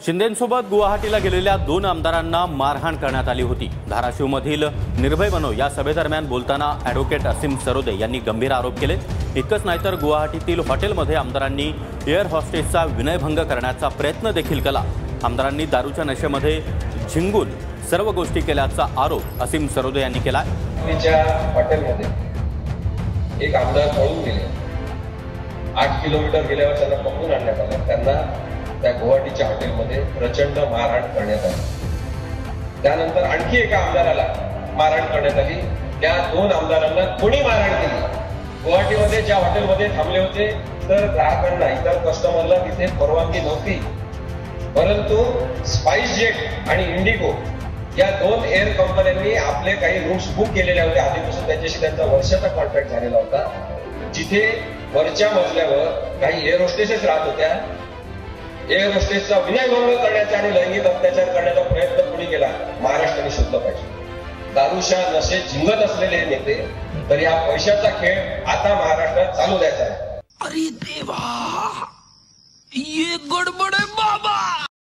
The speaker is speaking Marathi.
शिंदेंसोबत गुवाहाटीला गेलेल्या 2 आमदारांना मारहाण करण्यात आली होती। धाराशिवमधील निर्भय बनो या सभेदरम्यान बोलताना ॲडव्होकेट असीम सरोदे यांनी गंभीर आरोप केले। इतकंच नाही तर गुवाहाटीतील हॉटेलमध्ये आमदारांनी एअर हॉस्टेसचा विनयभंग करण्याचा प्रयत्न देखील केला। आमदारांनी दारूच्या नशेमध्ये झिंगून सर्व गोष्टी केल्याचा आरोप असीम सरोदे यांनी केला। हॉटेलमध्ये एक आमदार पळून गेले। 8 किलोमीटर गेल्यावर त्यांना पकडून आणण्यात आलं। त्यांना त्या गुवाहाटीच्या हॉटेलमध्ये प्रचंड मारहाण करण्यात आली। त्यानंतर आणखी एका आमदाराला मारहाण करण्यात आली। त्या 2 आमदारांना कोणी मारहाण केली? गुवाहाटीमध्ये ज्या हॉटेलमध्ये थांबले होते तर ग्राहकांना इतर कस्टमरला तिथे परवानगी नव्हती, परंतु स्पाइस जेट आणि इंडिगो या 2 एअर कंपन्यांनी आपले काही रूट्स बुक केलेले होते। आधीपासून त्याच्याशी त्यांचा वर्षाचा कॉन्ट्रॅक्ट झालेला होता, जिथे वरच्या मजल्यावर काही एअर होस्टेसेस राहत होत्या। एअर होस्टेसचा विनयभंग करण्याचा आणि लैंगिक अत्याचार करण्याचा प्रयत्न कोणी केला? महाराष्ट्राने शोधलं पाहिजे। दारूच्या नशेत झिंगत असलेले नेते तर या पैशाचा खेळ आता महाराष्ट्रात चालू द्यायचा आहे। अरे देवा, ये गडबड आहे।